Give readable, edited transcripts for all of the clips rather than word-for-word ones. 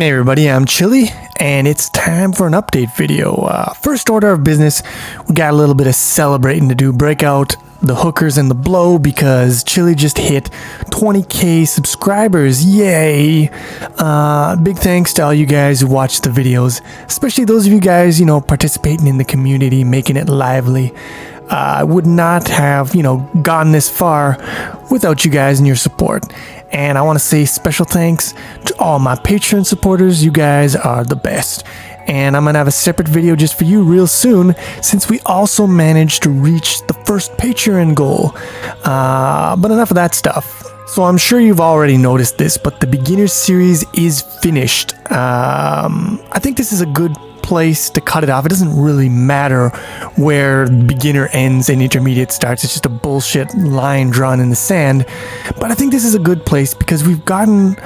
Hey everybody, I'm Chili, and it's time for an update video. First order of business, we got a little bit of celebrating to do. Break out the hookers and the blow because Chili just hit 20k subscribers. Yay! Big thanks to all you guys who watch the videos, especially those of you guys, participating in the community, making it lively. I would not have, gotten this far without you guys and your support. And I want to say special thanks to all my Patreon supporters. You guys are the best. And I'm going to have a separate video just for you real soon, since we also managed to reach the first Patreon goal. But enough of that stuff. So I'm sure you've already noticed this, but the beginner series is finished. I think this is a good place to cut it off. It doesn't really matter where beginner ends and intermediate starts. It's just a bullshit line drawn in the sand. But I think this is a good place because we've gotten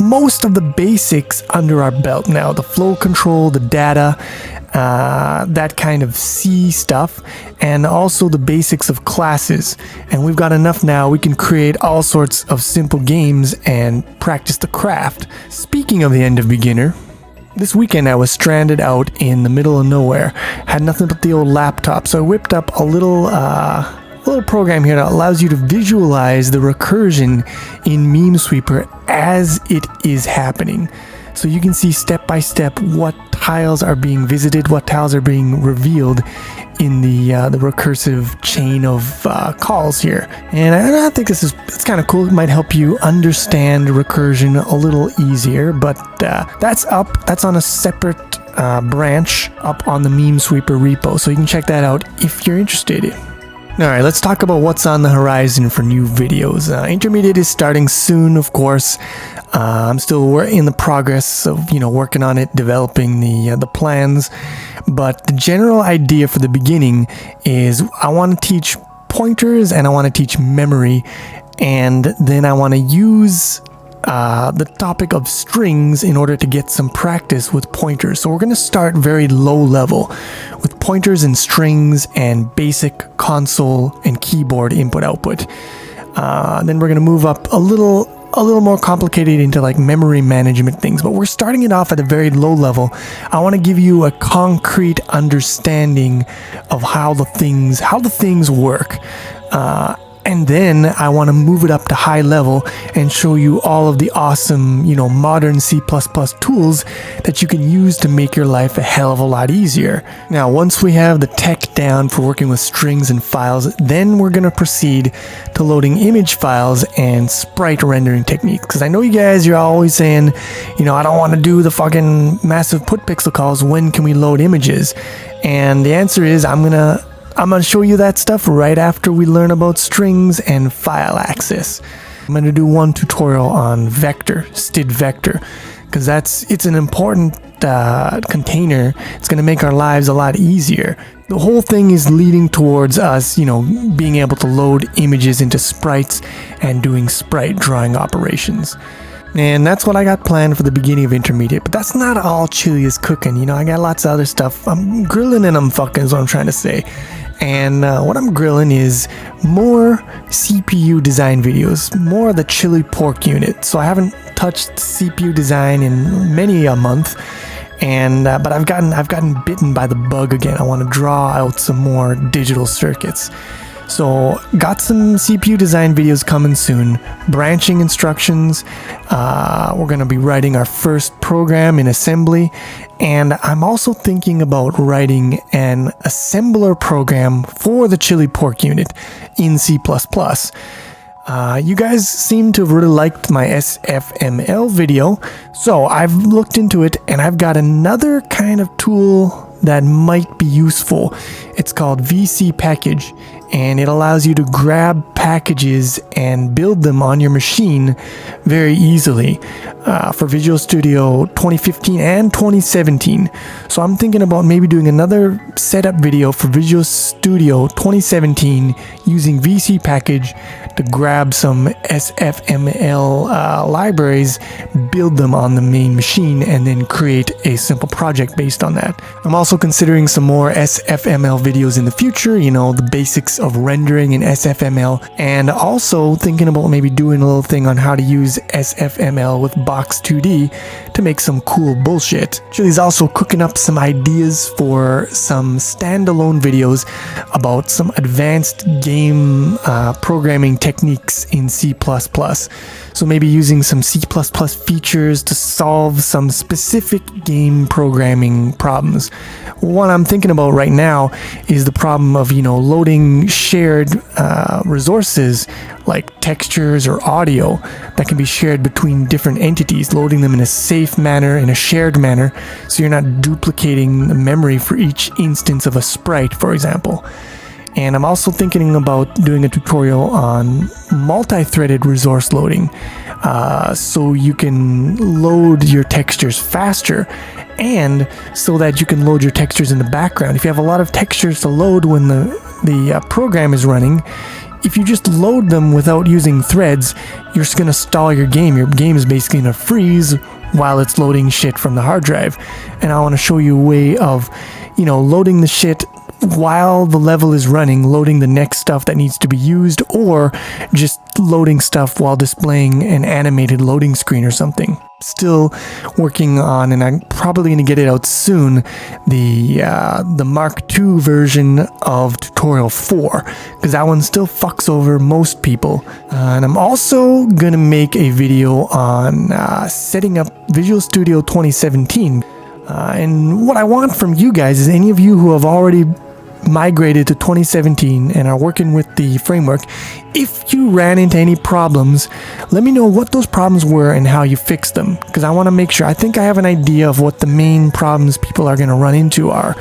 most of the basics under our belt now. The flow control, the data, that kind of C stuff, and also the basics of classes. And we've got enough now. We can create all sorts of simple games and practice the craft. Speaking of the end of beginner, this weekend I was stranded out in the middle of nowhere, had nothing but the old laptop, so I whipped up a little program here that allows you to visualize the recursion in Meme Sweeper as it is happening. So you can see step by step what tiles are being visited, what tiles are being revealed in the recursive chain of calls here. And I think it's kind of cool. It might help you understand recursion a little easier, but that's on a separate branch up on the Meme Sweeper repo, so you can check that out if you're interested. Alright, let's talk about what's on the horizon for new videos. Intermediate is starting soon, of course. I'm still in the progress of, working on it, developing the plans. But the general idea for the beginning is I want to teach pointers and I want to teach memory. And then I want to use the topic of strings in order to get some practice with pointers. So we're going to start very low level with pointers and strings and basic console and keyboard input output. Then we're going to move up a little more complicated into like memory management things, but we're starting it off at a very low level. I want to give you a concrete understanding of how the things work. And then I want to move it up to high level and show you all of the awesome, modern C++ tools that you can use to make your life a hell of a lot easier. Now, once we have the tech down for working with strings and files, then we're going to proceed to loading image files and sprite rendering techniques. Because I know you guys, you're always saying, I don't want to do the fucking massive put pixel calls. When can we load images? And the answer is I'm gonna show you that stuff right after we learn about strings and file access. I'm gonna do one tutorial on vector, std vector, because it's an important container. It's gonna make our lives a lot easier. The whole thing is leading towards us, being able to load images into sprites and doing sprite drawing operations. And that's what I got planned for the beginning of intermediate. But that's not all Chili is cooking. I got lots of other stuff. I'm grilling and I'm fucking is what I'm trying to say. And what I'm grilling is more CPU design videos, more of the Chili pork unit. So I haven't touched CPU design in many a month. And but I've gotten bitten by the bug again. I want to draw out some more digital circuits. So got some CPU design videos coming soon, branching instructions. We're going to be writing our first program in assembly, and I'm also thinking about writing an assembler program for the Chili pork unit in C++. You guys seem to have really liked my SFML video, so I've looked into it and I've got another kind of tool that might be useful. It's called VC Package, and it allows you to grab packages and build them on your machine very easily for Visual Studio 2015 and 2017. So I'm thinking about maybe doing another setup video for Visual Studio 2017 using VC Package to grab some SFML libraries, build them on the main machine, and then create a simple project based on that. I'm also considering some more SFML videos in the future, the basics of rendering in SFML, and also thinking about maybe doing a little thing on how to use SFML with Box 2D to make some cool bullshit. Chili's also cooking up some ideas for some standalone videos about some advanced game programming techniques in C++. So maybe using some C++ features to solve some specific game programming problems. One I'm thinking about right now is the problem of, loading shared resources like textures or audio that can be shared between different entities, loading them in a safe manner, in a shared manner, so you're not duplicating the memory for each instance of a sprite, for example. And I'm also thinking about doing a tutorial on multi-threaded resource loading, so you can load your textures faster, and so that you can load your textures in the background. If you have a lot of textures to load when the program is running, if you just load them without using threads, you're just going to stall your game. Your game is basically going to freeze while it's loading shit from the hard drive. And I want to show you a way of, loading the shit while the level is running, loading the next stuff that needs to be used, or just loading stuff while displaying an animated loading screen or something. Still working on, and I'm probably going to get it out soon, the Mark II version of Tutorial 4, because that one still fucks over most people. And I'm also going to make a video on setting up Visual Studio 2017. And what I want from you guys is any of you who have already migrated to 2017 and are working with the framework, if you ran into any problems, let me know what those problems were and how you fixed them, because I want to make sure. I think I have an idea of what the main problems people are going to run into are,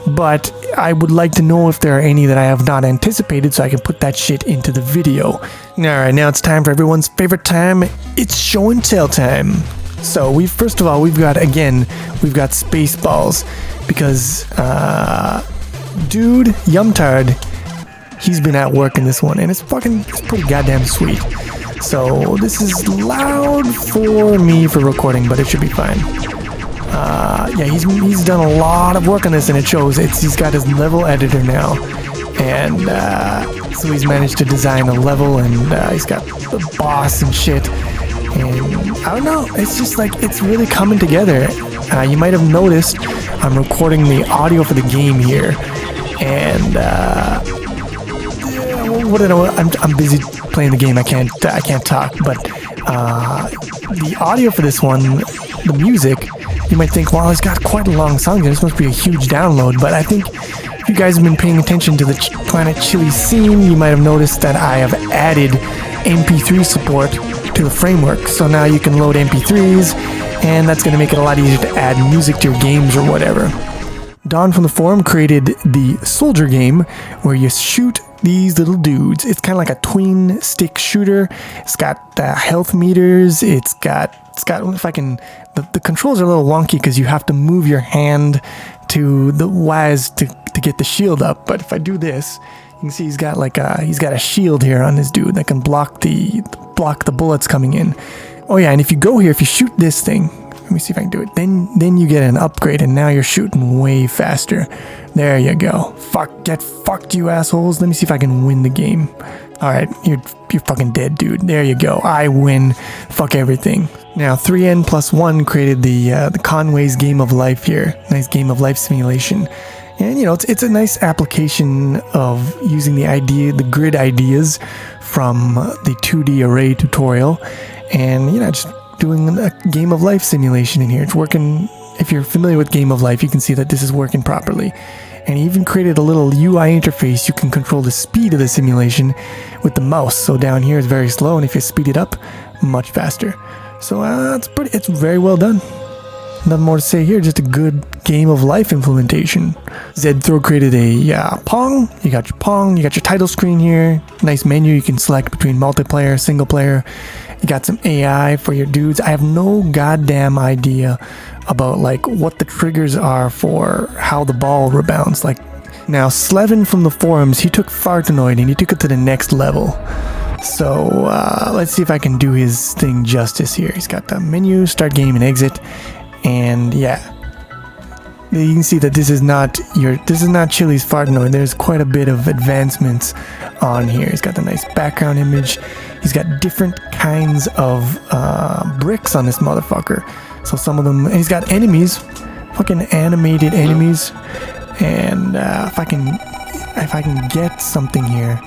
but I would like to know if there are any that I have not anticipated so I can put that shit into the video. Alright, now it's time for everyone's favorite time. It's show and tell time. So we've got Spaceballs, because dude, Yumtard, he's been at work in this one, and it's pretty goddamn sweet. So this is loud for me for recording, but it should be fine. Yeah, he's done a lot of work on this, and it shows. He's got his level editor now, and so he's managed to design a level, and he's got the boss and shit. And I don't know, it's just it's really coming together. You might have noticed I'm recording the audio for the game here, and I'm busy playing the game. I can't talk. But the audio for this one, the music, you might think, wow, it's got quite a long song. This must be a huge download. But I think if you guys have been paying attention to the Planet Chili scene, you might have noticed that I have added MP3 support to the framework. So now you can load MP3s, and that's going to make it a lot easier to add music to your games or whatever. Don from the forum created the Soldier game, where you shoot these little dudes. It's kind of like a twin stick shooter. It's got health meters. It's got the controls are a little wonky because you have to move your hand to the Y's to get the shield up. But if I do this, you can see he's got a shield here on this dude that can block the bullets coming in. Oh yeah, and if you go here, if you shoot this thing, let me see if I can do it. Then you get an upgrade, and now you're shooting way faster. There you go. Get fucked, you assholes. Let me see if I can win the game. All right, you're fucking dead, dude. There you go. I win. Fuck everything. Now 3N+1 created the Conway's Game of Life here. Nice game of life simulation. And it's a nice application of using the grid ideas from the 2D array tutorial, and just doing a game of life simulation in here. It's working. If you're familiar with Game of Life, you can see that this is working properly. And he even created a little UI interface. You can control the speed of the simulation with the mouse. So down here is very slow, and if you speed it up, much faster. So it's very well done. Nothing more to say here, just a good Game of Life implementation. Zthrow created a Pong. You got your Pong, you got your title screen here. Nice menu, you can select between multiplayer, single player. You got some AI for your dudes. I have no goddamn idea about what the triggers are for how the ball rebounds. Now Slevin from the forums, he took Fartanoid and he took it to the next level. So let's see if I can do his thing justice here. He's got the menu, start game and exit. And yeah, You can see that this is not Chili's fart noise. There's quite a bit of advancements on here. He's got the nice background image. He's got different kinds of bricks on this motherfucker. So some of them, and he's got enemies, fucking animated enemies. And if I can get something here,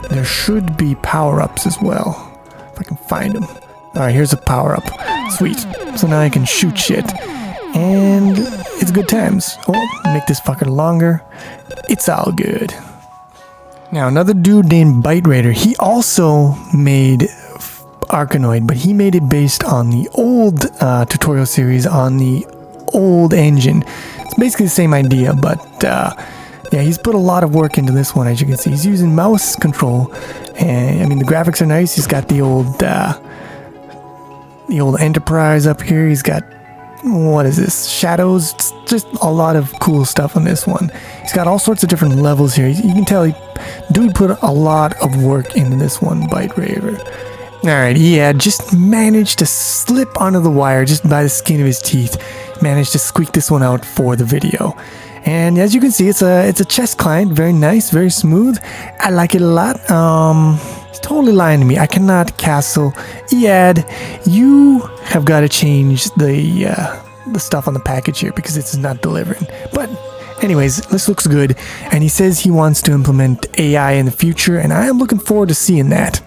there should be power-ups as well. If I can find them. All right, here's a power-up. Sweet. So now I can shoot shit. And it's good times. Oh, make this fucker longer. It's all good. Now, another dude named Bite Raider, he also made Arkanoid, but he made it based on the old tutorial series on the old engine. It's basically the same idea, but yeah, he's put a lot of work into this one, as you can see. He's using mouse control, and I mean, the graphics are nice. He's got the old Enterprise up here. He's got, what is this, shadows. It's just a lot of cool stuff on this one. He's got all sorts of different levels here. You can tell dude put a lot of work into this one, Bite Raider. Alright, yeah, just managed to slip onto the wire just by the skin of his teeth. Managed to squeak this one out for the video. And as you can see, it's a chest client. Very nice, very smooth. I like it a lot. He's totally lying to me. I cannot castle. Ead, you have got to change the stuff on the package here because it's not delivering. But anyways, this looks good. And he says he wants to implement AI in the future, and I am looking forward to seeing that.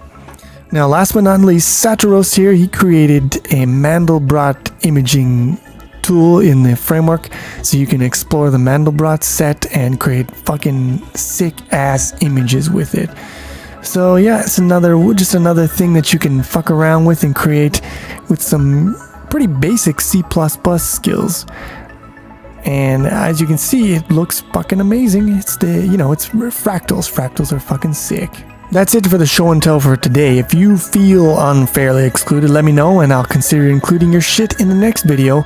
Now, last but not least, Saturos here, he created a Mandelbrot imaging tool in the framework, so you can explore the Mandelbrot set and create fucking sick-ass images with it. So yeah, it's just another thing that you can fuck around with and create with some pretty basic C++ skills. And as you can see, it looks fucking amazing. It's it's fractals. Fractals are fucking sick. That's it for the show and tell for today. If you feel unfairly excluded, let me know and I'll consider including your shit in the next video.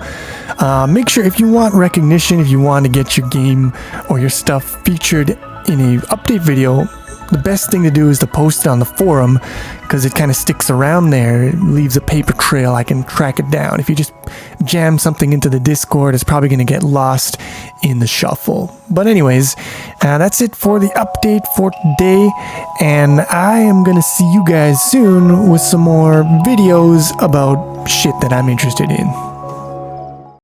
Make sure, if you want recognition, if you want to get your game or your stuff featured in a update video, the best thing to do is to post it on the forum, because it kind of sticks around there. It leaves a paper trail. I can track it down. If you just jam something into the Discord, it's probably going to get lost in the shuffle. But anyways, that's it for the update for today, and I am going to see you guys soon with some more videos about shit that I'm interested in.